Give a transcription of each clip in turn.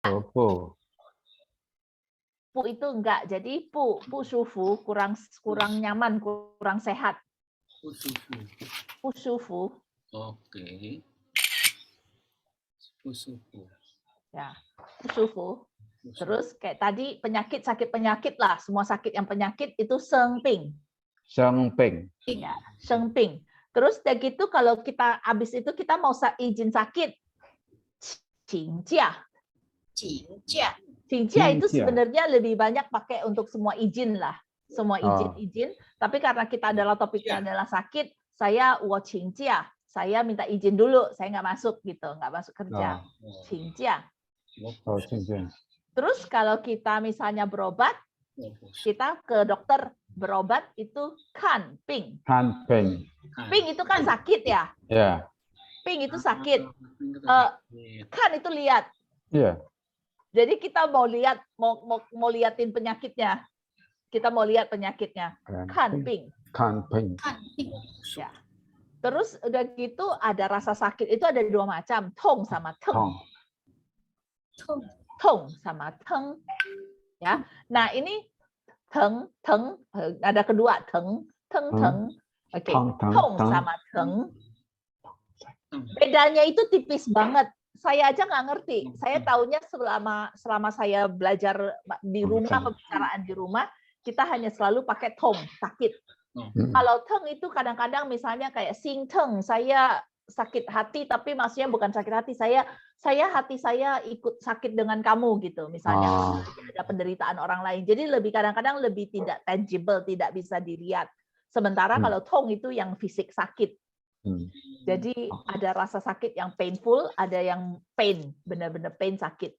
不 pu itu enggak. Jadi pu sufu kurang nyaman, kurang sehat. Pu sufu. Oke. Pusufu. Ya, pu sufu. Terus kayak tadi penyakit, sakit penyakit lah. Semua sakit yang penyakit itu sengping. Sengping. Ya, sengping. Terus udah gitu kalau kita habis itu kita mau izin sakit, qingjia. Qingjia itu sebenarnya lebih banyak pakai untuk semua izin lah. Semua izin-izin. Tapi karena kita adalah topiknya adalah sakit, saya wo qingjia. Saya minta izin dulu, saya nggak masuk gitu, nggak masuk kerja. Qingjia. Oh, Xinjiang. Terus kalau kita misalnya berobat, kita ke dokter berobat itu kan ping. Han Ping. Ping itu kan sakit ya. Ya. Ping itu sakit. Kan itu lihat. Ya. Jadi kita mau lihat, mau liatin penyakitnya. Kita mau lihat penyakitnya. Kan ping. Han Ping. Ya. Terus udah gitu ada rasa sakit itu ada dua macam, tong sama teng. Tong sama teng. Ya. Nah, ini teng ada kedua teng. Oke. Tong sama teng. Bedanya itu tipis banget. Saya aja nggak ngerti. Saya taunya selama saya belajar di rumah, pembicaraan di rumah, kita hanya selalu pakai tong, sakit. Kalau teng itu kadang-kadang misalnya kayak sing teng, saya sakit hati tapi maksudnya bukan sakit hati, hati saya ikut sakit dengan kamu gitu misalnya. Ada penderitaan orang lain. Jadi kadang-kadang lebih tidak tangible, tidak bisa dilihat. Sementara kalau tong itu yang fisik sakit. Jadi ada rasa sakit yang painful, ada yang pain, benar-benar pain sakit.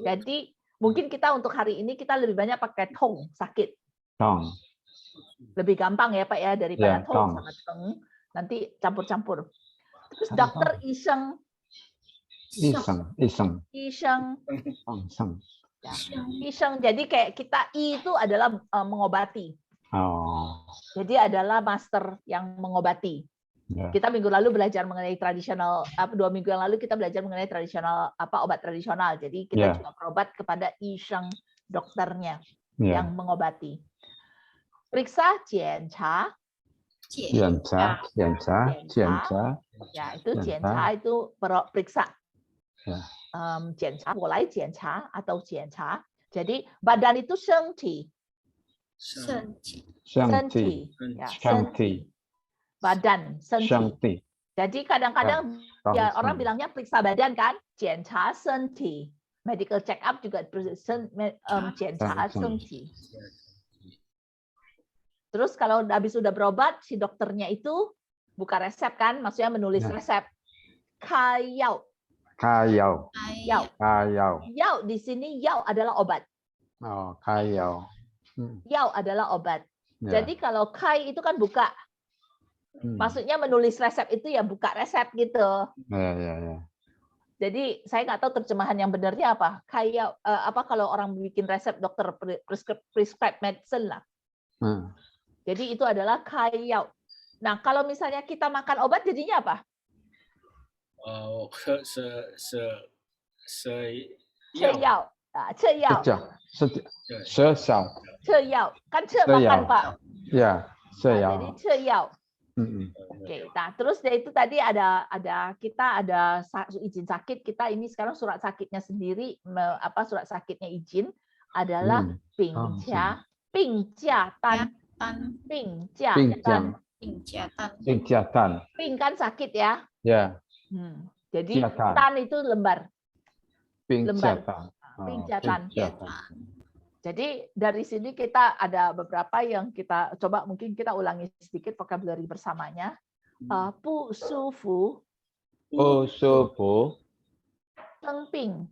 Jadi mungkin kita untuk hari ini kita lebih banyak pakai tong, sakit. Tong. Lebih gampang ya Pak ya daripada tong sama teng. Nanti campur-campur. Terus dokter iseng. Iseng. Jadi kayak kita itu adalah mengobati. Jadi adalah master yang mengobati. Kita minggu lalu belajar mengenai tradisional, 2 minggu yang lalu kita belajar mengenai tradisional obat tradisional. Jadi kita juga berobat kepada iseng, dokternya yang mengobati. Periksa, jianca. Ya, itu jianca itu periksa. Jianca, mulai jianca atau jianca. Jadi badan itu sengti. Badan, sengti. Jadi kadang-kadang ya orang bilangnya periksa badan kan, jianca sengti. Medical check up juga jianca sengti. Terus kalau habis sudah berobat, si dokternya itu buka resep kan, maksudnya menulis resep. Kayau. Yau di sini yau adalah obat. Kayau. Yau adalah obat. Jadi kalau kai itu kan buka. Maksudnya menulis resep itu ya buka resep gitu. Jadi saya nggak tahu terjemahan yang benarnya apa. Kayau kalau orang bikin resep dokter prescribe medicine lah. Jadi itu adalah kayau. Nah, kalau misalnya kita makan obat jadinya apa? Ceyau. Ceyau. Kan makan, Pak. Ya, jadi ceyau. Oke, nah terus itu tadi ada izin sakit, kita ini sekarang surat sakitnya sendiri, surat sakitnya izin adalah pingjiatan. Ping kan sakit ya. Ya. Jadi tan itu lembar. Pingjiatan. Jadi dari sini kita ada beberapa yang kita coba mungkin kita ulangi sedikit vocabulary bersamanya. Pu sufu. Sengping.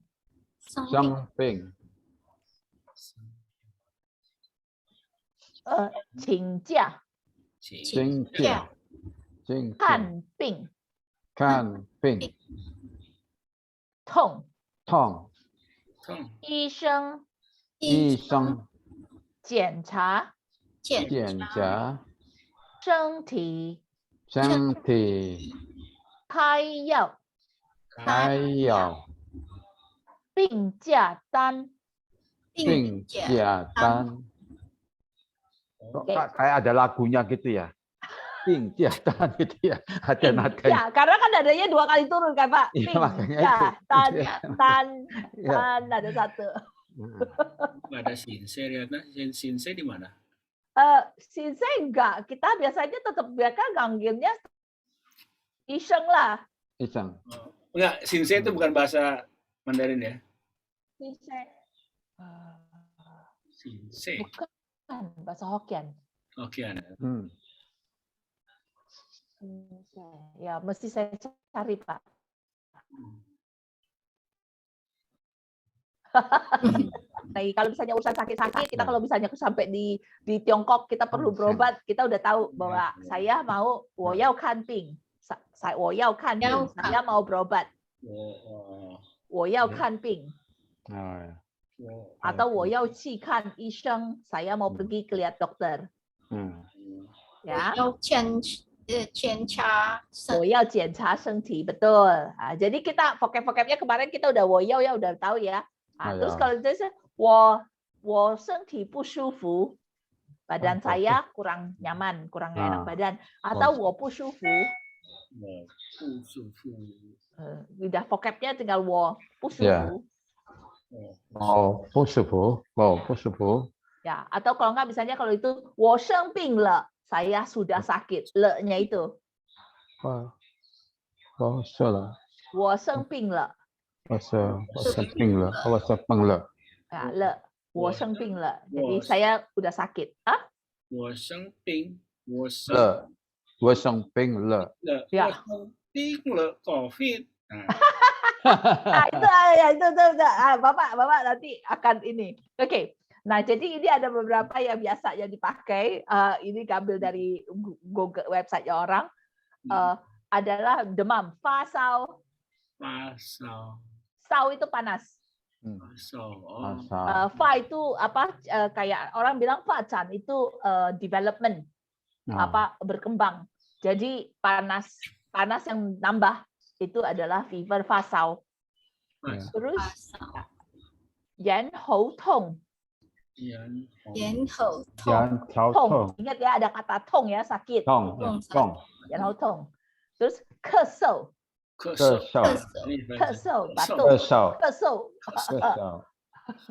Qingjia. Kan ping. Tong.医生检查身体开药病假单. 并价单. Oke. Kayak ada lagunya gitu ya. Ping dan gitu ya. Ada nadanya. Ya, karena kan nadanya 2 kali turun kan Pak. Iya, Ping, makanya ya, itu. tan, Iya. tan, Iya. tan, ada 1. Nggak ada sinse, Riana. Sinse di mana? Sinse enggak. Kita biasanya tetap mereka ganggilnya iseng lah. Iseng. Enggak, sinse itu bukan bahasa Mandarin ya? Sinse. Sinse. Bukan bahasa Hokkien. Oke, ada. Ya, mesti saya cari, Pak. Nah, kalau misalnya urusan sakit-sakit, kita kalau misalnya sampai di Tiongkok, kita perlu berobat, kita udah tahu bahwa saya mau 我要看病, saya mau berobat. 我要看病. Atau 我要去看医生, saya mau pergi ke lihat dokter. Ya. 我要检查身体, betul. Nah, jadi kita vocab-vocabnya kemarin kita udah 我要 ya udah tahu ya. Nah, terus kalau itu 我身体不舒服, badan saya kurang nyaman, kurang enak badan. Atau 我不舒服. Udah vocabnya tinggal 我不舒服. Ya, atau kalau enggak misalnya kalau itu 我生病了, saya sudah sakit. Le-nya itu. 我生病了. Ya, le. 我生病了. Jadi saya udah sakit. Ah? 我生病了. Ya. 病了 COVID. Bapak nanti akan ini. Oke. Nah, jadi ini ada beberapa yang biasa yang dipakai. Ini ambil dari Google website orang. Adalah demam, fa sao. Sao itu panas. Fa itu apa? Kayak orang bilang facan itu development, apa berkembang. Jadi panas yang nambah itu adalah fever fa sao. Terus yan hou tong. Tong. Ingat ya ada kata tong ya, sakit. Yan hou tong. Terus kesel. Kesel, batuk.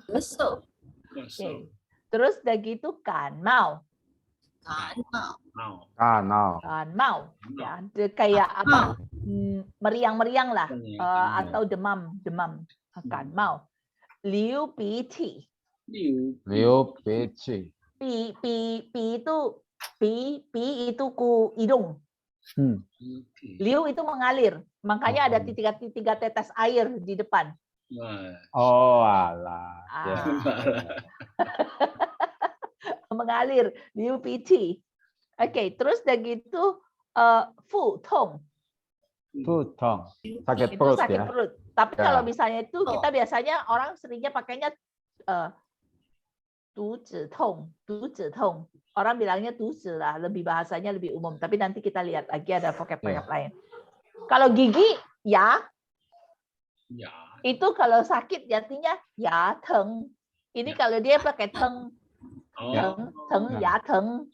Kesel. Terus udah gitu kanmao. Ya, kayak apa? Meriang-meriang lah, atau demam. Kanmao. Liu pi ti. Pi itu ku hidung. Liu itu mengalir, makanya ada tiga tetes air di depan. Oh alah. Mengalir, liu pt. Oke, terus udah gitu fu tong. Sakit Itu perut sakit ya. perut. Tapi kalau misalnya itu kita biasanya orang seringnya pakainya du zhi tong. Orang bilangnya tuzi lah, lebih bahasanya lebih umum. Tapi nanti kita lihat lagi ada vocab lain. Kalau gigi, ya. Itu kalau sakit artinya ya teng. Ini kalau dia pakai teng, ya teng.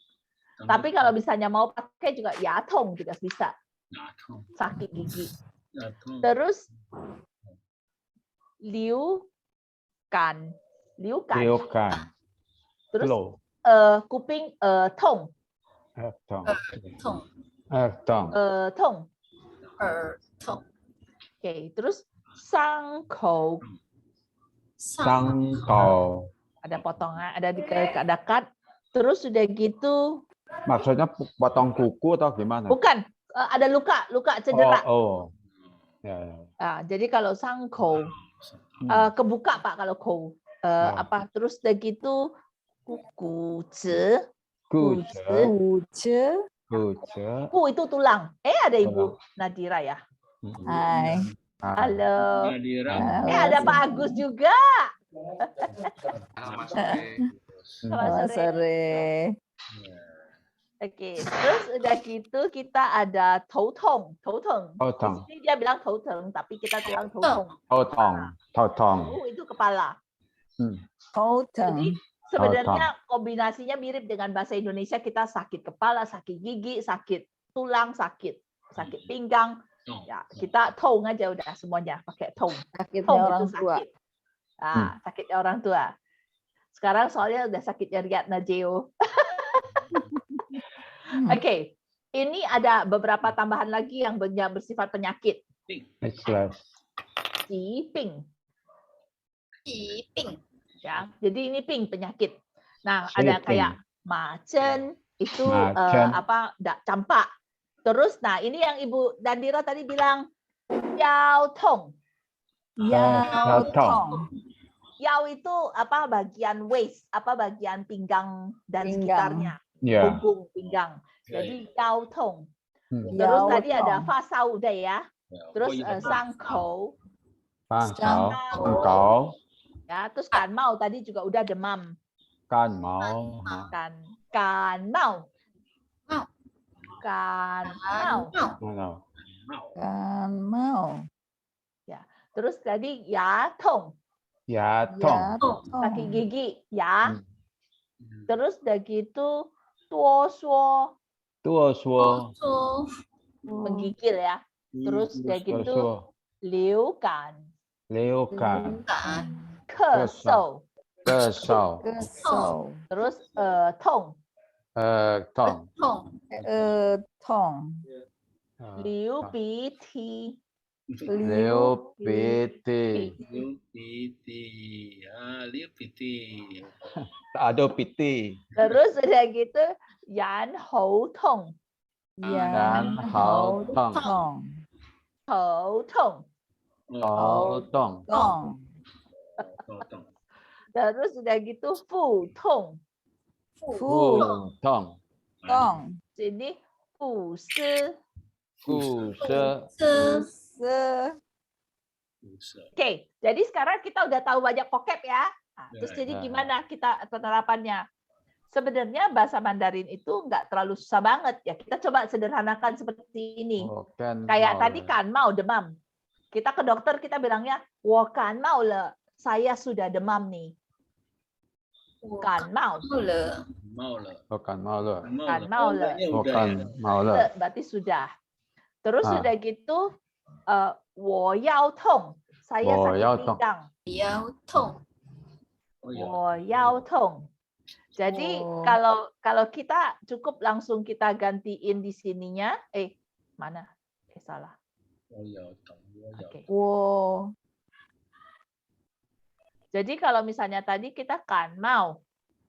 Tapi kalau misalnya mau pakai juga ya tong juga bisa. Sakit gigi. Terus liu kan. Terus kuping tong. Tong. Oke, terus sangkou. Ada potongan, ada cut. Terus sudah gitu. Maksudnya potong kuku atau gimana? Bukan, ada luka cedera. Ya. Jadi kalau sangkou kebuka Pak kalau kou. Apa terus udah gitu Ku itu tulang. Ada Ibu Nadira ya. Hai. Halo. Ada Pak Agus juga. Selamat sore. Oke, terus udah gitu kita ada 头痛, 头疼.头 Di 痛 sini dia bilang 头疼, tapi kita bilang 头痛. 头痛头痛 Itu kepala. Hmm. Jadi 头痛 sebenarnya kombinasinya mirip dengan bahasa Indonesia, kita sakit kepala, sakit gigi, sakit tulang, sakit pinggang. Ya, kita tong aja udah semuanya pakai tong. Sakitnya Tong orang itu tua. sakit. Sakitnya orang tua. Sekarang soalnya udah sakitnya Riyadna Jeo. Oke, ini ada beberapa tambahan lagi yang bersifat penyakit. Next slide. Ping. Ping. Ya, jadi ini ping penyakit. Nah, Siping. ada kayak macen itu Macen. campak. Terus, nah ini yang Ibu Dandira tadi bilang yao tong. Yao tong. tong. Yao itu apa bagian waist, apa bagian pinggang dan Pinggang. sekitarnya, Ya. punggung pinggang. Jadi yao tong. Hmm. Terus Yao tadi ada tong. fa sao de ya. Terus sang kou. Pang kau. Ya, terus kan mau tadi juga udah demam. Kan mau. Kan mau. Kan mau. Kan mau. Terus tadi ya tong. Ya tong. Sakit gigi ya. Terus udah gitu tuo suo Tua suo. menggigil ya. Terus udah gitu Suo. liu kan, Leukan. kesou. Kesau. Kesau. Terus tong, Tong. Tong. liu bi ti. Liu piti. Liu piti. Ada piti. Terus udah gitu yan hou tong, Yan hao tong. tong. hou tong. Hao tong. Tong. Terus udah gitu fu tong. Fu tong. tong. Jadi fu si. Fu se. Se. Oke, jadi sekarang kita udah tahu banyak vocab ya. Nah, terus jadi gimana kita penerapannya? Sebenarnya bahasa Mandarin itu nggak terlalu susah banget ya. Kita coba sederhanakan seperti ini. Kayak tadi kan mau demam. Kita ke dokter kita bilangnya, "Wo kan mau le." Saya sudah demam nih. Kan mau. Bukan mau le. Kan mau le. Bukan mau le. Berarti sudah. Terus sudah gitu, wo yao tong. Saya Wo yao sakit tong. pinggang. Yao tong. Wo yao tong. Jadi kalau kita cukup langsung kita gantiin di sininya, mana? Salah. Oke. Wo. Jadi kalau misalnya tadi kita kan mau,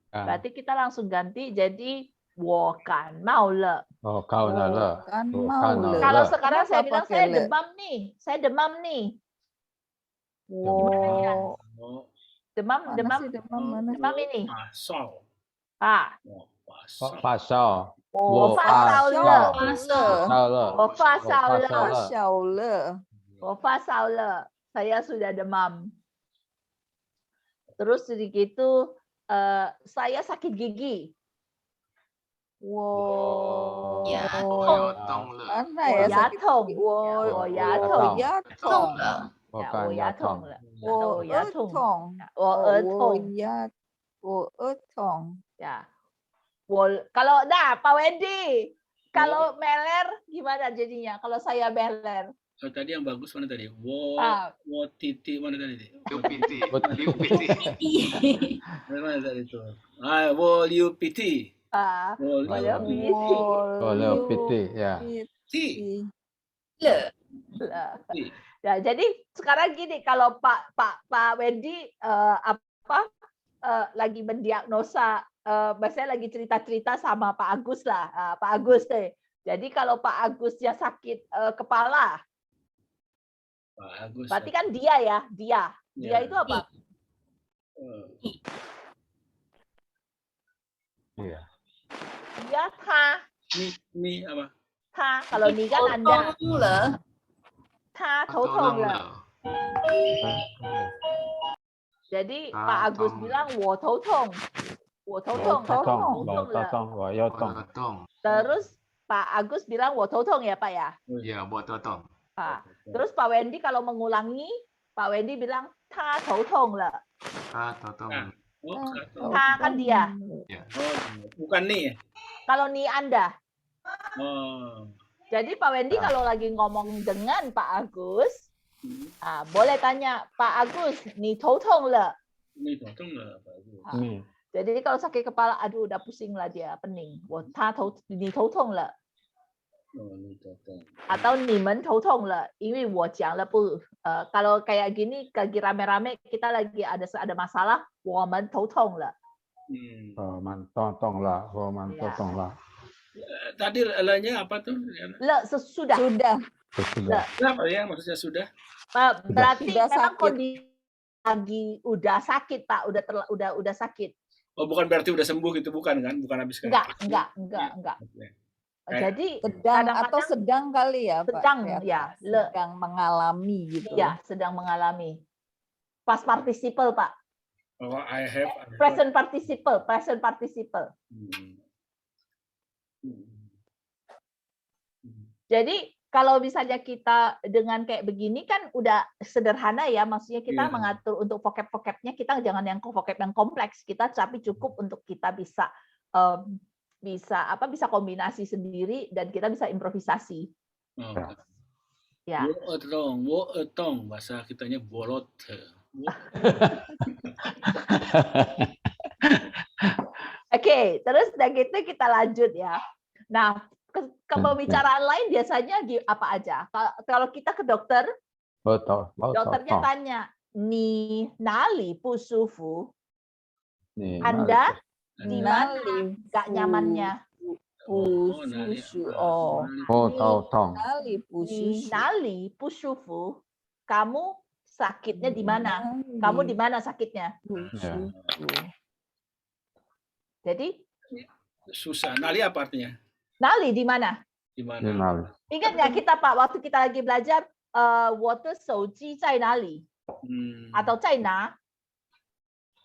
berarti kita langsung ganti jadi wo kan mau le. Oh, kau na le. Kan Oh, mau kan le. mau Kalau le. sekarang saya Kenapa bilang pakai saya le? demam nih, saya demam nih. Wo. Demam Mana sih demam mana? demam ini. Pasal. Pasau. Wo fa fa sao le. Pasau le. Wo fa sao le. Pasau le. Xiao le. Wo fa sao le. Saya sudah demam. Terus begitu saya sakit gigi. Wo. Ya. Mana Wo ya ya sakit? tong. Wo. Wo ya Wo tong. Ya tong. Bukan Wo ya ya tong. tong. Wo Wo ya tong. tong. Wo tong. Ya. Wo tong. Ya. Kalau Pak Wendy, kalau meler gimana jadinya? Kalau saya meler. Tadi yang bagus mana tadi? Wo titi mana tadi? Liu piti. Mana tadi itu? Wo liu piti. Wo Liu piti. Oh, le piti ya. piti. Ya, jadi sekarang gini, kalau Pak Wendy lagi mendiagnosa, saya lagi cerita-cerita sama Pak Agus lah, Pak Agus deh. Jadi kalau Pak Agusnya sakit kepala, Pak Agus. berarti kan dia ya, dia itu apa? Iya. Dia ta, Ni apa? kalau ni kan Anda, ta头痛了. Jadi Pak Agus bilang wo 头痛.我头痛，头痛，头我痛了。痛，我腰痛。 Terus Pak Agus bilang 我头痛ya Pak ya. Ya, buat totong. Ah, terus Pak Wendy kalau mengulangi, Pak Wendy bilang 他头痛了. Totong. Oh, satu. 他 kan dia. Ya. Bukan nih. Kalau ni Anda. Oh. Jadi Pak Wendy kalau lagi ngomong dengan Pak Agus, boleh tanya Pak Agus, ni 头痛了. Ini potong lah Pak Agus. Ini. Jadi kalau sakit kepala, aduh udah pusing lah dia, pening. 你头痛了. Oh, ini potong. Atau 你们头痛了，因为我讲了不kalau kayak gini lagi rame-rame kita lagi ada masalah 我们头痛了 Oh, mantong lah, oh mantong lah. Tadi lanya apa tuh? le sesudah Sudah. Sudah. Apa ya maksudnya sudah? berarti Sudah memang sakit. kondisi lagi udah sakit Pak, udah sakit. Oh, bukan berarti udah sembuh gitu, bukan kan? Bukan habis kan? Enggak. Oke. Jadi Sedang atau kadang-kadang sedang kali ya, Pak? sedang, ya. Sedang mengalami gitu. ya sedang mengalami. Past participle Pak, Oh, I have. present participle. Jadi kalau misalnya kita dengan kayak begini kan udah sederhana ya, maksudnya kita Iya. mengatur untuk vocab-vocabnya kita jangan yang vocab yang kompleks, kita tapi cukup untuk kita bisa bisa kombinasi sendiri dan kita bisa improvisasi. Oh. Ya. Wo etong, bahasa kitanya bolot. Oke, terus udah gitu kita lanjut ya. Nah, ke pembicaraan lain biasanya apa aja? Kalau kita ke dokter, Betul. dokternya tanya, "Ni nali bu sufu?" Nih, Anda di mana Nali nggak nyamannya? Pususu. Oh. Oh, tahu tong. Nali Ni pususu. nali bu sufu? Kamu sakitnya di mana? Kamu di mana sakitnya? Pususu. Jadi Susah. Nali apa artinya? nali di mana? Di Ini mana? nali. Ingat nggak kita Pak waktu kita lagi belajar, 我的手机在哪里? Atau 在哪?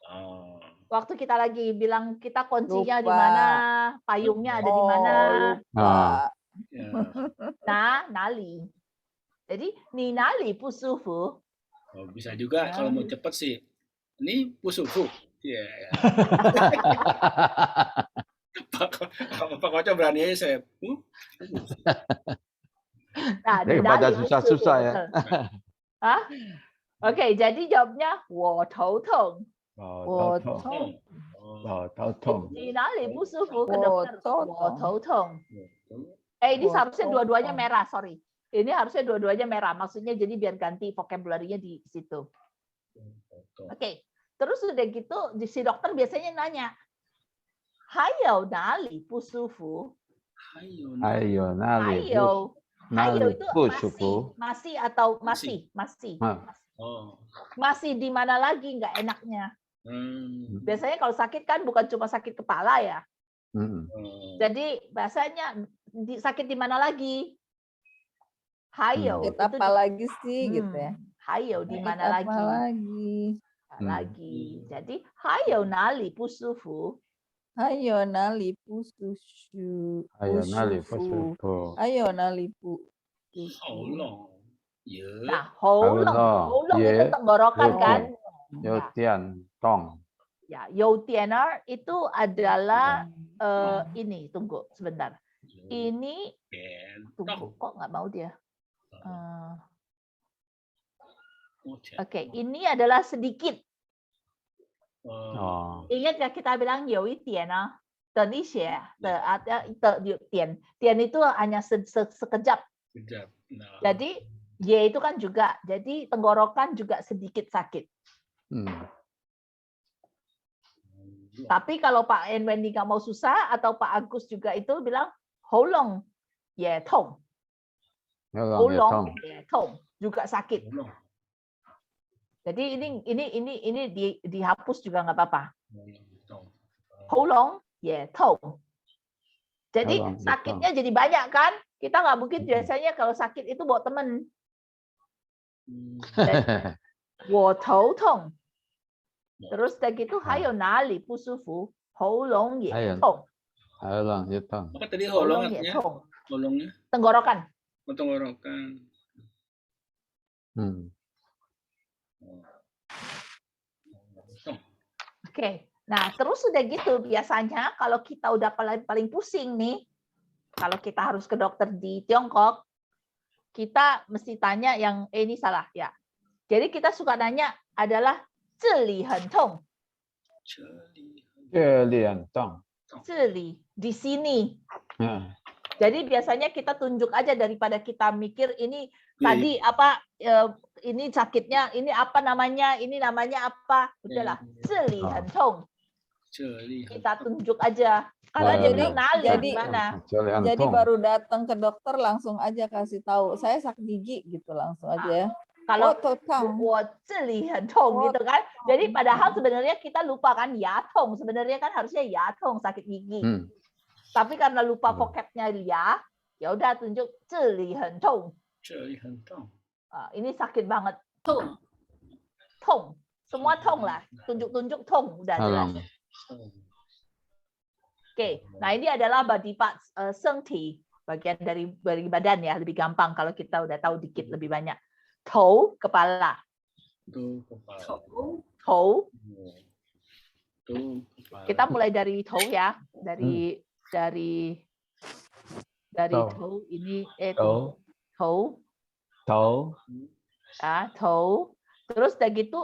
Oh. Waktu kita lagi bilang kita kuncinya di Lupa. mana, payungnya ada di mana. Lupa. Ya. Nah, nali. Jadi, ni nali bu sufu? Oh, bisa juga kalau mau cepet sih. Ini pusufu. Iya. Ya. Pak Koco berani aja saya. Nah, ni Daripada nali bu susah-susah sufu, ya. betul. Hah? Oke, jadi jawabnya 我头痛. Oh, tahu tong. Wotong. Oh, tahu tong. Ni nali bu sufu ke dokter? 我头痛. 我头痛. Ini Wo seharusnya tong dua-duanya tong. merah, sorry. Ini harusnya dua-duanya merah. Maksudnya jadi biar ganti vocabulary-nya di situ. Oke. Terus udah gitu, si dokter biasanya nanya, 还有哪里不舒服? Ayo, nali. 还有 Nali itu bu masih, sufu. masih atau Masih. masih. Oh. Masih di mana lagi nggak enaknya? Biasanya kalau sakit kan bukan cuma sakit kepala ya. Jadi bahasanya sakit di mana lagi? 还有 Sakit itu apa lagi sih gitu ya? 还有 di Sakit mana apa lagi? lagi? Lagi. Jadi 还有哪里不舒服? Ayo nali pususu. Ayo, nali bu Pusufu. sufu. Ayo nali pu. Holong. Ya. Nah, Houlong Ye. itu tenggorokan Ye. kan? Yo tian tong. Ya, Youtiener itu adalah ini, tunggu sebentar. Ini tunggu, kok nggak mau dia? Oke, ini adalah sedikit. Oh. Ingat ya kita bilang 有一点啊，等一些点itu hanya sekejap. Sekejap. Nah. Jadi Y itu kan juga, jadi tenggorokan juga sedikit sakit. Tapi kalau Pak Wendy nggak mau susah atau Pak Agus juga itu bilang 喉咙也痛, 喉咙也痛 juga sakit. Jadi ini dihapus juga nggak apa-apa. 喉咙也痛. Jadi sakitnya jadi banyak kan? Kita nggak mungkin biasanya kalau sakit itu bawa temen. 我头痛. Terus udah gitu 还有哪里不舒服?喉咙也 Ayan. 痛 Alang, yutang. Apa tadi 喉 holong 咙也 artinya? 痛 Holongnya, tenggorokan. tenggorokan. Hmm. Oke. Nah, terus sudah gitu biasanya kalau kita udah paling pusing nih, kalau kita harus ke dokter di Tiongkok, kita mesti tanya yang ini salah ya. Jadi kita suka nanya adalah 这里很痛, 这里很痛。这里di sini. Ya. Jadi biasanya kita tunjuk aja daripada kita mikir ini Iya, tadi apa ini sakitnya, ini apa namanya, ini namanya apa. Udahlah, Iya. 这里很痛. 这里很 Kita tunjuk aja. Kalau Jadi- jadi nali jadi- gimana? 这里很 Jadi 痛。 baru datang ke dokter langsung aja kasih tahu, saya sakit gigi gitu langsung aja ya. Kalau Oh, totang. 我这里很痛 Oh, gitu kan. Jadi padahal sebenarnya kita lupa kan ya tong. Sebenarnya kan harusnya ya tong sakit gigi. Hmm. Tapi karena lupa Hmm. vocabnya ya udah tunjuk 这里很痛. 这里很痛， Ini sakit banget. 痛 Tong. Semua tong lah. Tunjuk-tunjuk tong udah jelas. Alang. Oke. Nah, ini adalah body parts sengti, bagian dari badan ya, lebih gampang kalau kita udah tahu dikit lebih banyak. Tou, kepala. 都可怕， 头 Tou, 都可怕。 kita mulai dari tou ya, dari Tou. tou ini Tou. tou,头。ya, tou. Terus udah gitu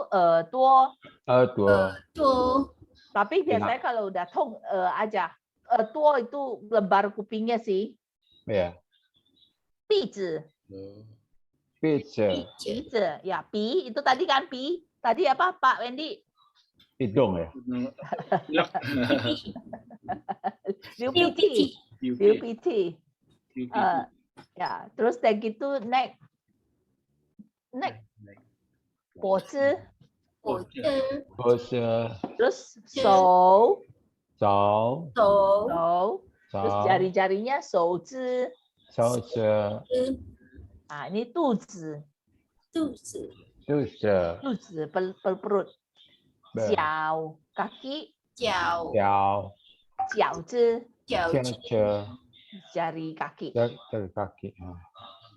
tuo, 耳朵。多 tapi biasanya kalau udah tong aja. Tuo itu lebar kupingnya sih. Ya. 鼻子 鼻子。鼻子, ya, pi itu tadi kan pi. Tadi apa Pak Wendy? hidung ya. Liu PT. Liu PT. UPT. Ya, terus udah gitu neck, bozi, 脖子 Terus terus手， 手 手 terus 手 jari-jarinya 手指，手指 ini 肚子，肚子肚子肚子 perut, 脚 kaki, 脚脚脚趾 脚 脚 趾 趾 jari kaki. jari kaki.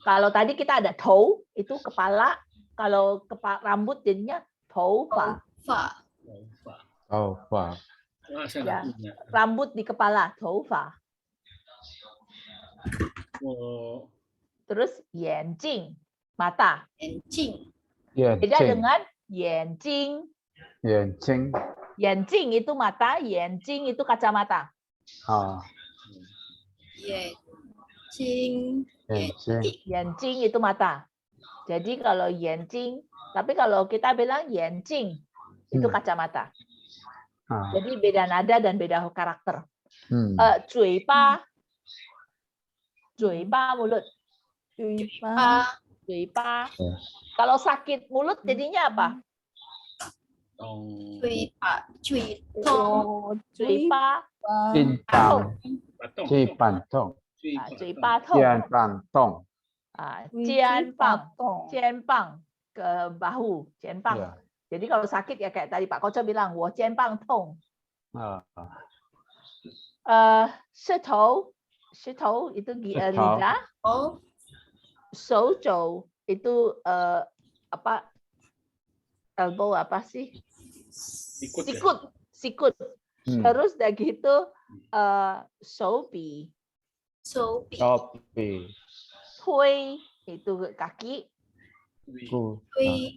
Kalau tadi kita ada tou itu kepala, kalau rambut jadinya 头发，发 Oh, wah. Wah, saya Ya. nggak punya. rambut di kepala 头发， Oh, terus 眼睛 mata. 眼镜 Beda 眼睛 dengan 眼睛，眼睛眼睛 itu mata, 眼睛 itu kacamata. ah 眼睛眼睛 Yanjing itu mata. Jadi kalau yanjing, tapi kalau kita bilang yanjing itu kacamata. ah Jadi beda nada dan beda karakter. 嗯 Zuiba mulut, 嘴巴 zuiba. Ya. Kalau sakit mulut jadinya apa? tong 嘴巴嘴痛 oh, Zuiba, 金棒 patong. 鸡板痛 zuiba tong, 肩膀痛 jian bang, tong. jian bang ke bahu, jian bang. ya Jadi kalau sakit ya kayak tadi Pak Koco bilang, 我肩膀痛. ah 舌头itu舌头. lidah, 头手肘 itu apa? Elbow apa sih? Ikut ya? Sikut. hmm. Terus udah gitu 手臂 手臂 topi 推 itu kaki, ku 推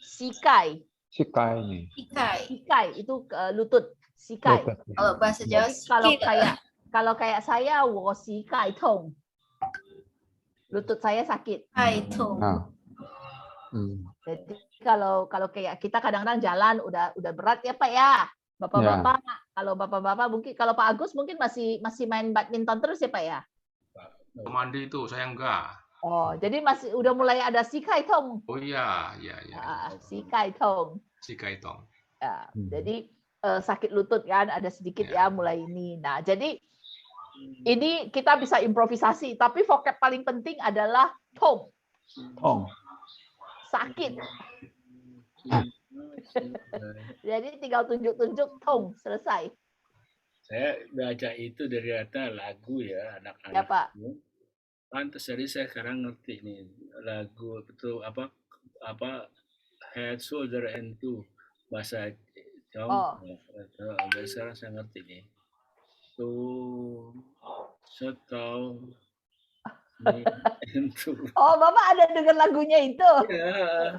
sikai. sikai nih sikai Sikai itu lutut, sikai. Lutut. kalau bahasa Jawa Jadi kalau sikit kalau kayak saya, 我膝盖痛. Lutut saya sakit. 太痛 ah hmm. Jadi kalau kayak kita kadang-kadang jalan udah berat ya Pak ya. Bapak-bapak, kalau bapak-bapak mungkin kalau Pak Agus mungkin masih main badminton terus ya Pak ya. Mandi itu saya enggak. Oh, jadi masih udah mulai ada sikai tong. Oh iya, iya, iya. Sikai tong. Sikai tong. Ya, Hmm. jadi sakit lutut kan ada sedikit ya mulai ini. Nah, jadi ini kita bisa improvisasi, tapi vocab paling penting adalah tong, Tong sakit. Jadi tinggal tunjuk-tunjuk tong, selesai. Saya baca itu dari kata lagu ya, Ya anak-anak Pak. itu. Pantes jadi saya sekarang ngerti nih lagu betul apa Head, Shoulder and Two bahasa Oh. Tiongkok. Dari sekarang saya ngerti nih. Tuh, setau, and two. Oh, Bapak ada dengar lagunya itu? Ya,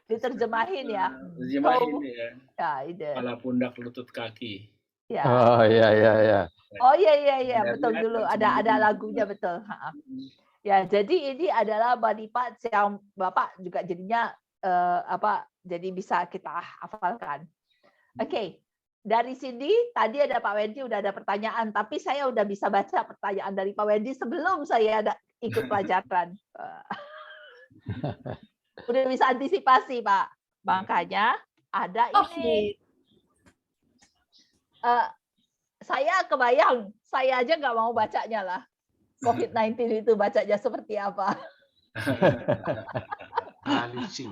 Diterjemahin ya. terjemahin Oh. ya. Ya, itu. Kepala, pundak, lutut, kaki. Ya. Oh iya. Oh iya, betul dulu ada lagunya betul. Ya, jadi ini adalah body parts yang Bapak juga jadinya jadi bisa kita hafalkan. Oke. Dari sini tadi ada Pak Wendy udah ada pertanyaan, tapi saya udah bisa baca pertanyaan dari Pak Wendy sebelum saya ikut pelajaran. Udah bisa antisipasi, Pak. Makanya ada ini. Saya kebayang, saya aja nggak mau bacanya lah. COVID-19 itu bacanya seperti apa? Lucing.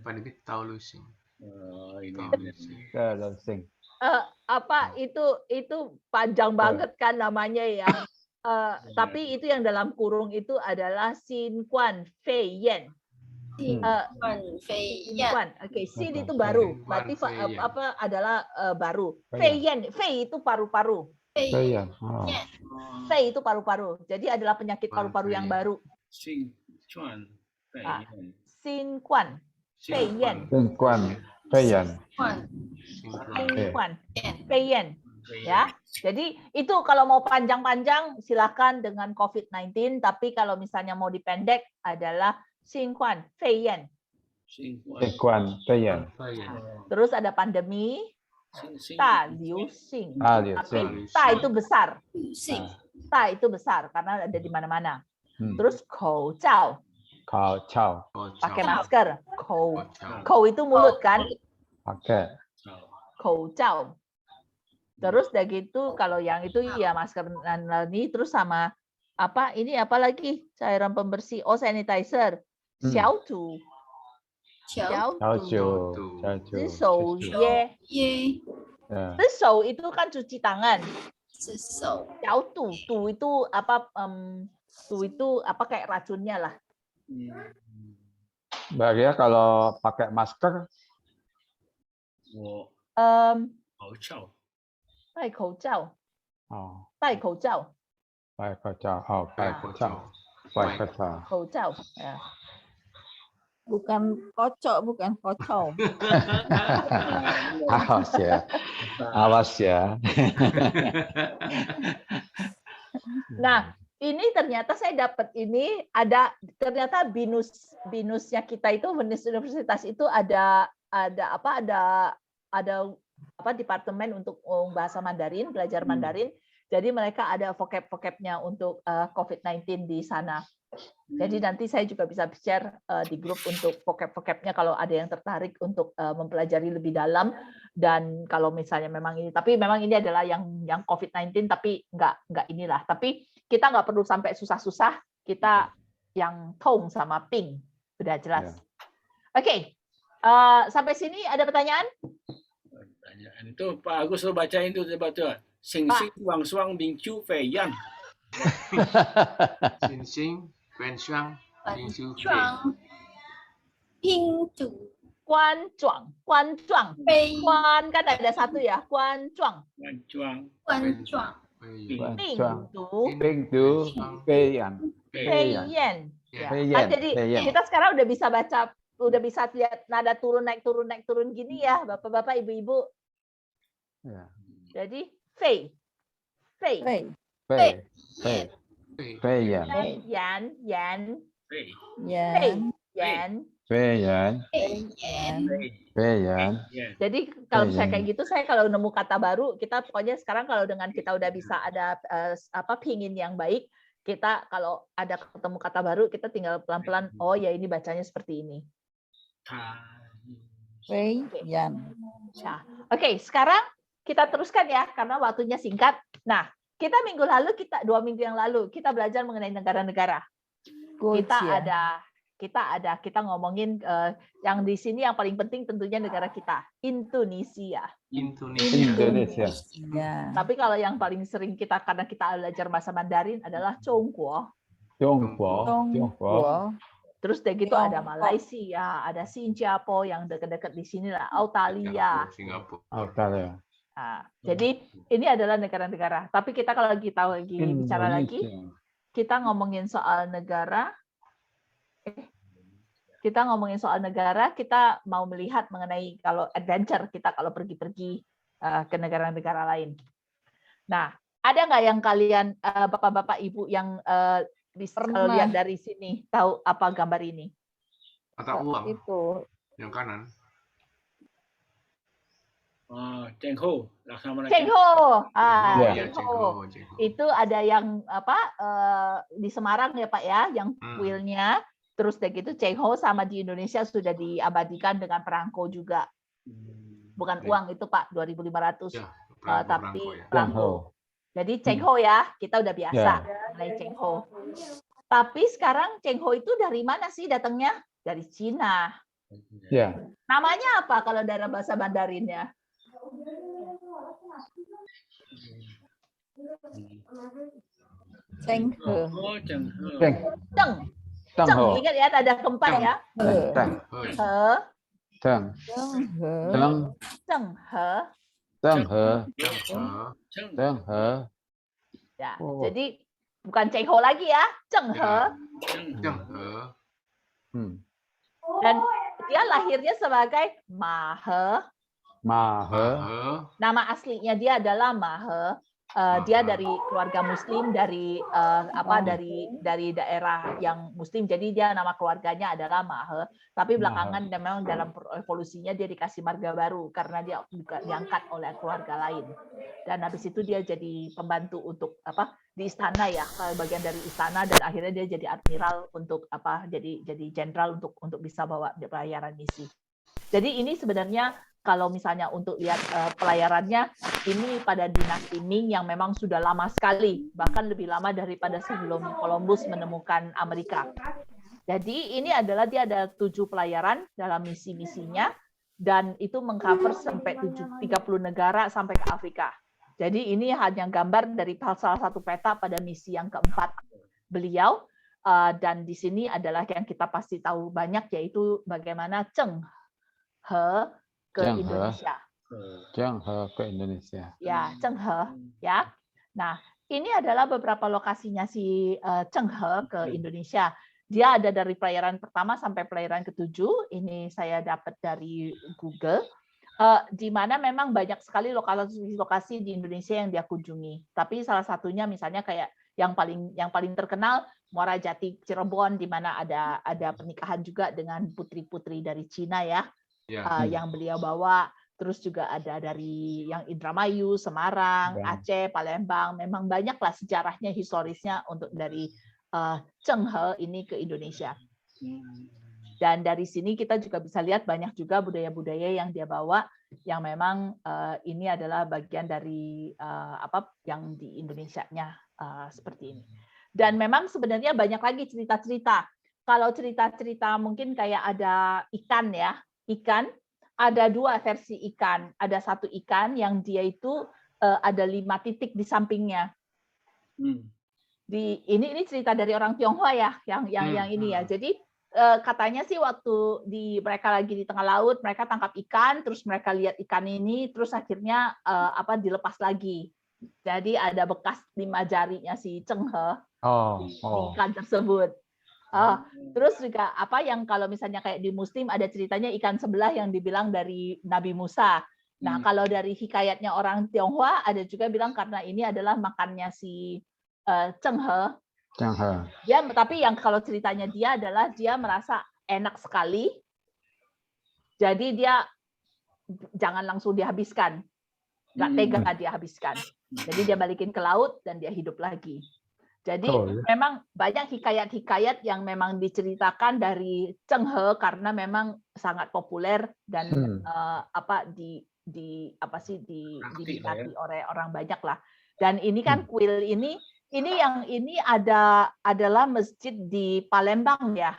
Pada kita tahu lucing. Oh, ini. Kalau sing. Itu panjang banget kan namanya ya. Tapi itu yang dalam kurung itu adalah Xin Quan Fei Yan. Xin. Oke, Xin itu baru. Berarti adalah baru. Fei Yan, Fei itu paru-paru. Iya. Fei itu paru-paru. Jadi adalah penyakit paru-paru yang baru. Xin Quan Fei Yan. Xin Quan Fei Yan. Xin Quan Fei Yan. Xin Quan Fei Yan. Ya, jadi itu kalau mau panjang-panjang silakan dengan COVID-19, tapi kalau misalnya mau dipendek adalah Xin Quan Fei Yan. Xin Quan Fei Yan. Terus ada pandemi, Ta Liu Xing. Tapi Ta itu besar. Ta itu besar karena ada di mana-mana. Terus Kou Cao. Kou Cao. Pakai masker. Kou itu mulut kan? Pakai. Kou Cao. Terus udah gitu kalau yang itu ya masker ini terus sama ini apa lagi cairan pembersih sanitizer. Xiao tu. Shou itu kan cuci tangan. Xiao tu itu apa kayak racunnya lah. Bagi kalau pakai masker 戴口罩， oh 戴口罩， pakai kacau口罩ya. Bukan kocok, bukan kocok. Awas ya. Nah, ini ternyata saya dapat ini ternyata binusnya kita itu universitas itu ada departemen untuk bahasa Mandarin, belajar Mandarin. Jadi mereka ada vocab-vocabnya untuk COVID-19 di sana. Jadi nanti saya juga bisa share di grup untuk vocab-vocabnya kalau ada yang tertarik untuk mempelajari lebih dalam. Dan kalau misalnya memang ini, tapi memang ini adalah yang COVID-19, tapi nggak inilah. Tapi kita nggak perlu sampai susah-susah. Kita yang tong sama ping sudah jelas. Oke, sampai sini ada pertanyaan? Itu Pak Agus lo bacain tuh coba tuh. Sing sing wang suang bing chu fei yan. Sing sing quan suang bing chu fei. Ping tu. Guan zhuang. Guan kan ada satu ya. Guan zhuang. Quan chuang. Bing tu Fei Yan. Fei Yan. Jadi kita sekarang udah bisa baca, udah bisa lihat nada turun naik gini ya, bapak-bapak, ibu-ibu. Ya. Jadi Fei Yan. Jadi kalau misalnya kayak gitu, saya kalau nemu kata baru, kita pokoknya sekarang kalau dengan kita udah bisa ada pingin yang baik, kita kalau ada ketemu kata baru, kita tinggal pelan-pelan, oh ya ini bacanya seperti ini. Fei Yan. Oke, sekarang kita teruskan ya, karena waktunya singkat. Nah, kita 2 minggu yang lalu, kita belajar mengenai negara-negara. Kita kita ngomongin yang di sini yang paling penting tentunya negara kita, Indonesia. Indonesia. Ya. Tapi kalau yang paling sering karena kita belajar bahasa Mandarin adalah Chongguo. Tiongkok. Terus dari gitu ada Malaysia, ada Singapura yang dekat-dekat di sini lah, Australia. Singapura. Nah, jadi ini adalah negara-negara. Tapi kita kalau kita lagi bicara lagi, kita ngomongin soal negara. Kita mau melihat mengenai kalau adventure kita kalau pergi-pergi ke negara-negara lain. Nah, ada nggak yang kalian bapak-bapak ibu yang kalau lihat dari sini tahu apa gambar ini? Mata uang. Itu. Yang kanan. Chengho, Laksamana Chengho. Chengho. Itu ada yang di Semarang ya Pak ya, yang kuilnya. Terus dari gitu Chengho sama di Indonesia sudah diabadikan dengan perangko juga. Bukan uang itu Pak, 2.500. Ya, Tapi ya. perangko. Jadi Chengho ya, kita udah biasa mengenai Chengho. Tapi sekarang Chengho itu dari mana sih datangnya? Dari Cina. Ya. Namanya apa kalau dalam bahasa Mandarinnya? Chenghe. Cheng, ingat ya ada keempat ya. Chenghe. Ya, jadi bukan Chengho lagi ya, Chenghe. Dan dia lahirnya sebagai Mahe. Nama aslinya dia adalah Mahe. Dia dari keluarga Muslim dari dari daerah yang Muslim, jadi dia nama keluarganya adalah Mahe. Tapi belakangan memang dalam evolusinya dia dikasih marga baru karena dia juga diangkat oleh keluarga lain. Dan habis itu dia jadi pembantu untuk di istana ya, bagian dari istana, dan akhirnya dia jadi admiral untuk jadi jenderal untuk bisa bawa pelayaran misi. Jadi ini sebenarnya kalau misalnya untuk lihat pelayarannya, ini pada dinasti Ming yang memang sudah lama sekali, bahkan lebih lama daripada sebelum Columbus menemukan Amerika. Jadi ini adalah dia ada 7 pelayaran dalam misi-misinya, dan itu mengcover sampai 30 negara sampai ke Afrika. Jadi ini hanya gambar dari salah satu peta pada misi yang keempat beliau, dan di sini adalah yang kita pasti tahu banyak, yaitu bagaimana Chenghe ke Indonesia. Chenghe ke Indonesia. Ya, Chenghe ya. Nah, ini adalah beberapa lokasinya si Chenghe ke Indonesia. Dia ada dari pelayaran pertama sampai pelayaran ke-7. Ini saya dapat dari Google. Di mana memang banyak sekali lokasi di Indonesia yang dia kunjungi. Tapi salah satunya misalnya kayak yang paling terkenal Muara Jati Cirebon, di mana ada pernikahan juga dengan putri-putri dari Cina ya. Yang beliau bawa, terus juga ada dari yang Indramayu, Semarang, Aceh, Palembang. Memang banyaklah sejarahnya, historisnya untuk dari Chenghe ini ke Indonesia. Dan dari sini kita juga bisa lihat banyak juga budaya-budaya yang dia bawa, yang memang ini adalah bagian dari yang di Indonesianya seperti ini. Dan memang sebenarnya banyak lagi cerita-cerita. Kalau cerita-cerita mungkin kayak ada ikan ya. Ikan, ada 2 versi ikan. Ada satu ikan yang dia itu ada 5 titik di sampingnya. Ini cerita dari orang Tionghoa ya, yang ini ya. Jadi katanya sih waktu mereka lagi di tengah laut, mereka tangkap ikan, terus mereka lihat ikan ini, terus akhirnya dilepas lagi. Jadi ada bekas 5 jarinya si Chenghe di ikan tersebut. Terus juga yang kalau misalnya kayak di Muslim ada ceritanya ikan sebelah yang dibilang dari Nabi Musa. Nah, kalau dari hikayatnya orang Tionghoa ada juga bilang karena ini adalah makannya si Chenghe. Tapi yang kalau ceritanya dia adalah dia merasa enak sekali. Jadi dia jangan langsung dihabiskan. Nggak tega dia habiskan. Jadi dia balikin ke laut dan dia hidup lagi. Jadi memang banyak hikayat-hikayat yang memang diceritakan dari Chenghe karena memang sangat populer dan diminati oleh orang banyak lah. Dan ini kan kuil ini adalah masjid di Palembang ya.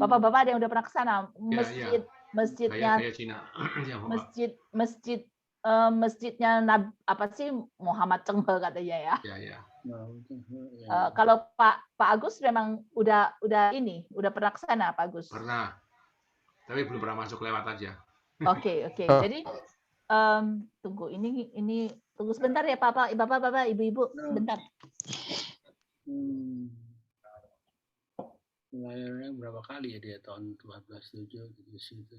Bapak-bapak ada yang udah pernah ke sana? Ya, Masjidnya Gaya Cina. Ya, Bapak. masjidnya apa sih Muhammad Cheng He katanya ya. Ya. Kalau Pak Agus memang udah pernah ke sana Pak Agus? Pernah. Tapi belum pernah masuk, lewat aja. Oke. Jadi tunggu ini tunggu sebentar ya Bapak, Ibu, sebentar. Layarnya berapa kali ya dia tahun 1407 di situ.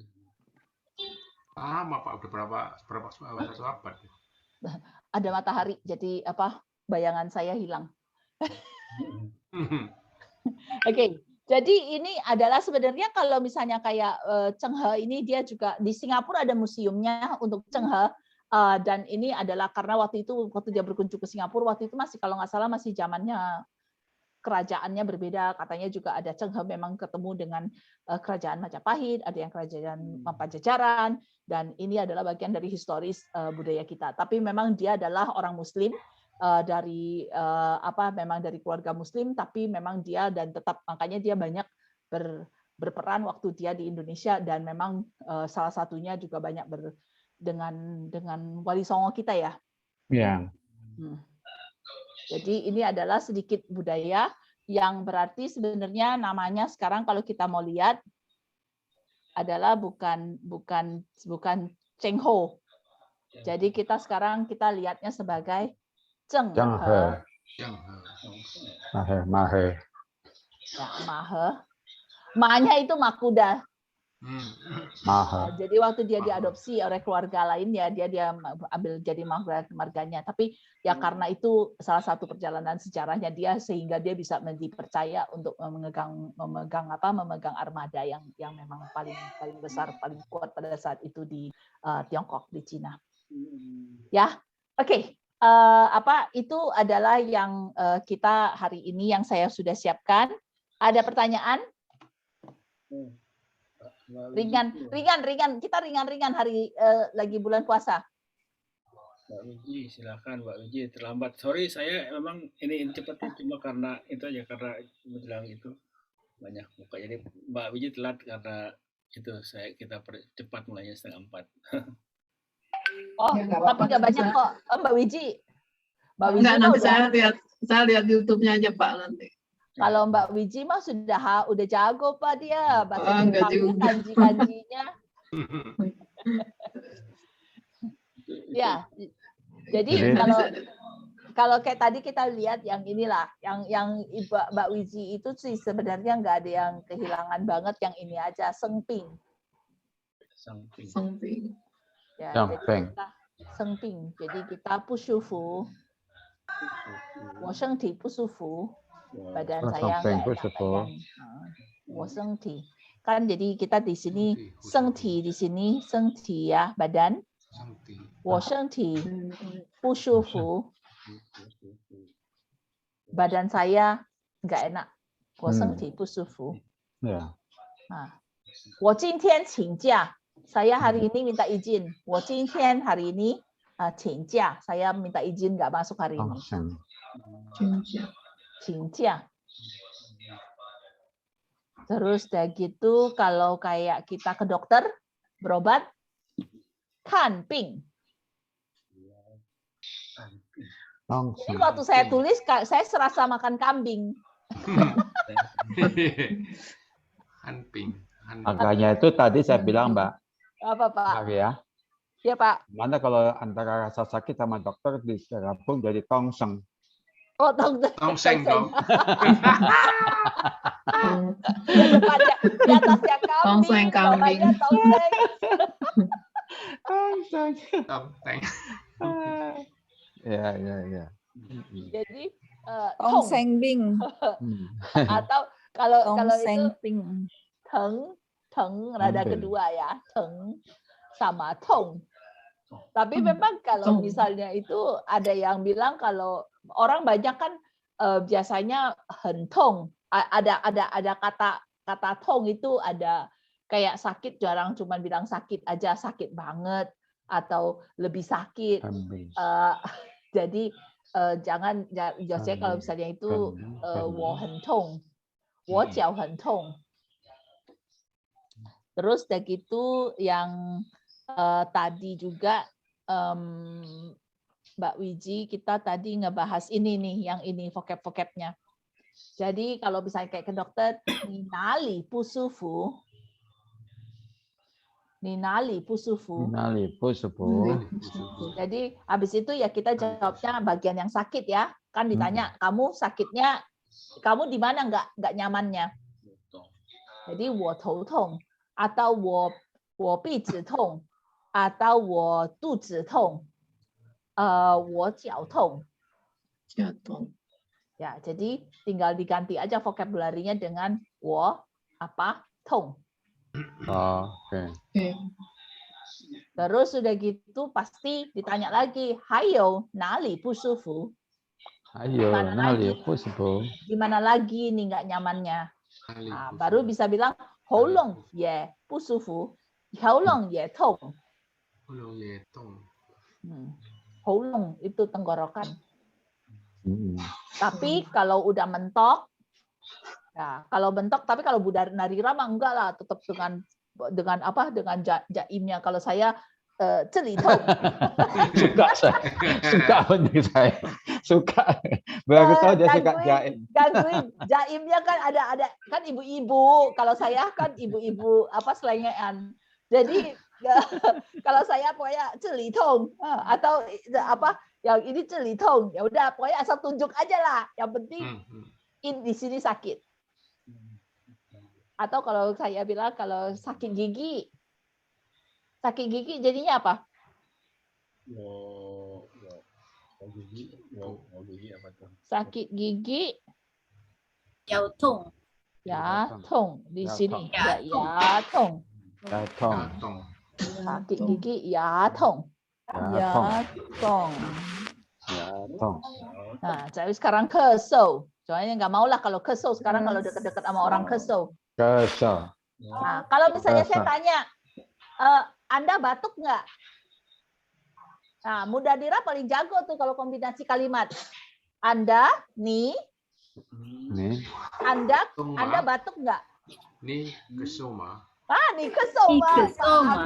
Lama Pak, udah berapa abad. Ada matahari, jadi bayangan saya hilang. Oke. Jadi ini adalah sebenarnya kalau misalnya kayak Cheng He ini dia juga di Singapura ada museumnya untuk Cheng He, dan ini adalah karena waktu dia berkunjung ke Singapura waktu itu masih kalau nggak salah masih zamannya kerajaannya berbeda, katanya juga ada Cheng He memang ketemu dengan kerajaan Majapahit, ada yang kerajaan Pajajaran, dan ini adalah bagian dari historis budaya kita. Tapi memang dia adalah orang Muslim dari memang dari keluarga Muslim, tapi memang dia dan tetap makanya dia banyak berperan waktu dia di Indonesia dan memang salah satunya juga banyak dengan Wali Songo kita ya. Ya. Jadi ini adalah sedikit budaya yang berarti sebenarnya namanya sekarang kalau kita mau lihat adalah bukan Cheng Ho. Jadi kita sekarang lihatnya sebagai Cheng He. Mahe. Ya, Mahe. Ma-nya itu Makuda. Jadi waktu dia diadopsi oleh keluarga lain ya dia ambil jadi marganya. Tapi ya karena itu salah satu perjalanan sejarahnya dia sehingga dia bisa dipercaya untuk memegang armada yang memang paling besar, paling kuat pada saat itu di Tiongkok, di Cina. Ya, oke. Itu adalah yang kita hari ini yang saya sudah siapkan. Ada pertanyaan? Ringan. Kita ringan hari lagi bulan puasa. Mbak Wiji, silakan Mbak Wiji. Terlambat. Sorry, saya memang ini cepatnya cuma karena itu aja karena menjelang itu banyak buka. Jadi Mbak Wiji telat karena itu kita cepat mulainya 3:30. Oh, ya, tapi nggak banyak kok, Mbak Wiji. Enggak, nanti saya lihat YouTube-nya aja Pak nanti. Kalau Mbak Wiji mah sudah jago Pak dia bahasa Jepangnya, kanji-kanjinya. Ya, jadi kalau kayak tadi kita lihat yang inilah, yang Mbak Wiji itu sih sebenarnya nggak ada yang kehilangan banget, yang ini aja Sengping. Ya, Sengping. Jadi kita pushufu, washengti pusufu. Badan saya nggak enak badan. Kan jadi kita di sini sengti di sini sengti ya badan. Washengti pushufu. Badan saya nggak enak. Washengti pushufu. Ya. Wo jingtian qing jia. Saya hari ini minta izin. Wo jingtian hari ini qing jia. Saya minta izin nggak masuk hari ini. Qingjiang. Terus udah gitu kalau kayak kita ke dokter berobat kanping. Ini waktu saya tulis saya serasa makan kambing. Kanping. Makanya itu tadi saya bilang Mbak. Apa Pak? Ya. Iya Pak. Mana kalau antara rasa sakit sama dokter digabung jadi tongseng. Oh, tongseng dong. Di atasnya kambing, bawahnya tongseng. Tongseng. Ya. Jadi tongseng bing. Atau kalau itu bing. teng rada kedua ya, teng sama tong. Tapi memang kalau misalnya itu ada yang bilang kalau orang banyak kan biasanya hentong, ada kata tong itu ada kayak sakit, jarang cuma bilang sakit aja, sakit banget atau lebih sakit. Jadi jangan biasanya kalau misalnya itu wo hentong, wo jiao hentong. Terus udah gitu yang tadi juga Mbak Wiji, kita tadi ngebahas ini nih, yang ini vocab-vocabnya. Jadi kalau misalnya kayak ke dokter, ninali pusufu, ninali pusufu. Ninali pusufu. Jadi habis itu ya kita jawabnya bagian yang sakit ya. Kan ditanya, kamu sakitnya, kamu di mana nggak nyamannya? Jadi 我头痛 atau 我鼻子痛 atau 我肚子痛 我脚痛. Ya, jadi tinggal diganti aja vocabulary-nya dengan 我 apa 痛. Oke. Terus sudah gitu pasti ditanya lagi, 还有哪里不舒服? Ayo, nali pusufu. Gimana lagi nih nggak nyamannya? Nah, baru bisa bilang 喉咙也不舒服，喉咙也痛。喉咙itu tenggorokan. Tapi kalau udah mentok, ya kalau mentok, tapi kalau Bu Narira mah enggak lah, tetap dengan apa? Dengan jaimnya. Kalau saya celitong. Suka bener saya. Suka. Baru tahu dia suka jaim. Gangguin jaimnya kan ada kan ibu-ibu. Kalau saya kan ibu-ibu apa selengean. Jadi kalau saya pokoknya celitong atau apa yang ini celitong, ya udah pokoknya asal tunjuk aja lah. Yang penting di sini sakit. Atau kalau saya bilang kalau sakit gigi jadinya apa? Sakit gigi. 腰痛 Ya, tong di sini. Ya, tong. Ya, tong. Sakit gigi, ya, tong. Ya, tong. Ya, tong. Ya, tong. Nah, jadi sekarang kesel. Soalnya nggak mau lah kalau kesel sekarang kalau dekat-dekat sama orang kesel. Kesel. Nah, kalau misalnya saya tanya, Anda batuk nggak? Nah, Bu Narira paling jago tuh kalau kombinasi kalimat. Anda, nih. Anda batuk nggak? Nih kesoma. Nih kesoma.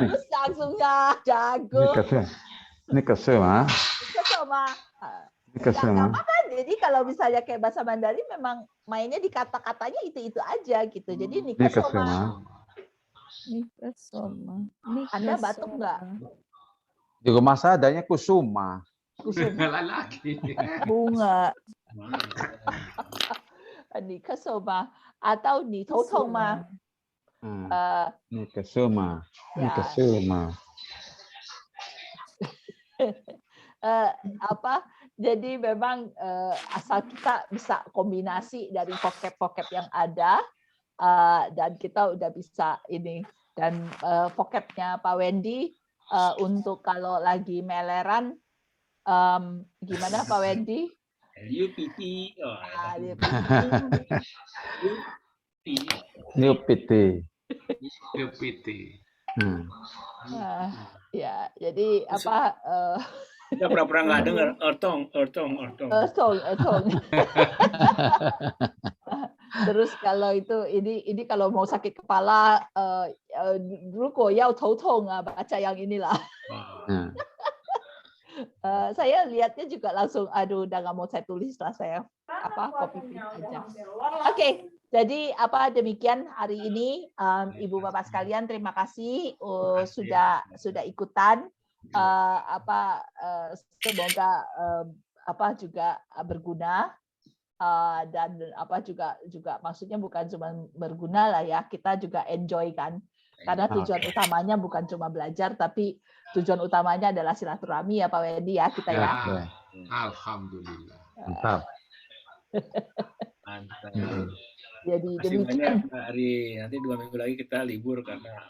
Bagus langsung ya, jago. Ini kesel, Kesoma. Kesel. Jadi kalau misalnya kayak bahasa Mandarin memang mainnya di kata-katanya itu aja gitu. Jadi Ini kesel. Anda batuk nggak? Di rumah saya adanya kusuma. Lagi. Bunga. Ni kesoma atau ni totong ma. Ini kesuma. Ini kesuma. Apa? Jadi memang asal kita bisa kombinasi dari vocab-vocab yang ada dan kita udah bisa ini dan vocabnya Pak Wendy untuk kalau lagi meleran gimana Pak Wendy? LUPT. UPT. Ya, jadi apa? Kita pura-pura nggak dengar. Ortong. Terus kalau itu ini kalau mau sakit kepala, dulu kok yau totong baca yang inilah. Saya lihatnya juga langsung, aduh, udah nggak mau saya tulis lah saya copy paste aja. Oke, jadi demikian hari ini, Ibu Bapak sekalian, terima kasih sudah ikutan. Semoga juga berguna dan juga maksudnya bukan cuma berguna lah ya, kita juga enjoy kan. Karena tujuan utamanya bukan cuma belajar, tapi tujuan utamanya adalah silaturahmi ya Pak Wendy ya kita ya. Alhamdulillah. Mantap. Jadi masih banyak hari, nanti 2 minggu lagi kita libur karena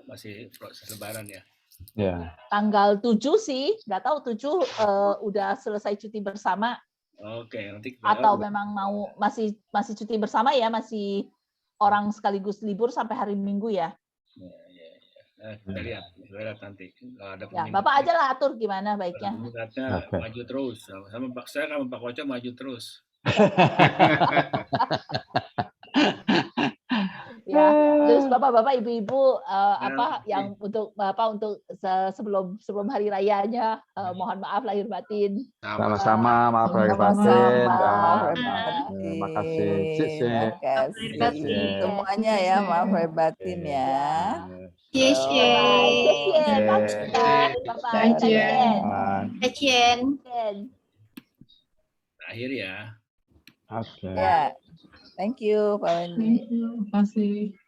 masih proses Lebaran ya. Ya. Tanggal 7 sih, nggak tahu 7 udah selesai cuti bersama. Oke, nanti kita atau memang mau masih cuti bersama ya, masih orang sekaligus libur sampai hari Minggu ya. Kita lihat nanti. Ya, Bapak aja lah atur gimana baiknya. Maju terus, sama Pak saya sama Pak Koco maju terus. Ya, terus bapak-bapak, ibu-ibu apa yang untuk Bapak untuk sebelum hari rayanya mohon maaf lahir batin. Sama-sama, maaf lahir batin. Sama-sama, Dan, maaf terima kasih. Makasih. Makasih. Semuanya ya, maaf lahir batin ya. 谢谢，谢谢，拜拜，再见，再见。见。 Akhir ya. Oke. Ya, thank you Pak Wendy. Thank you. Terima kasih.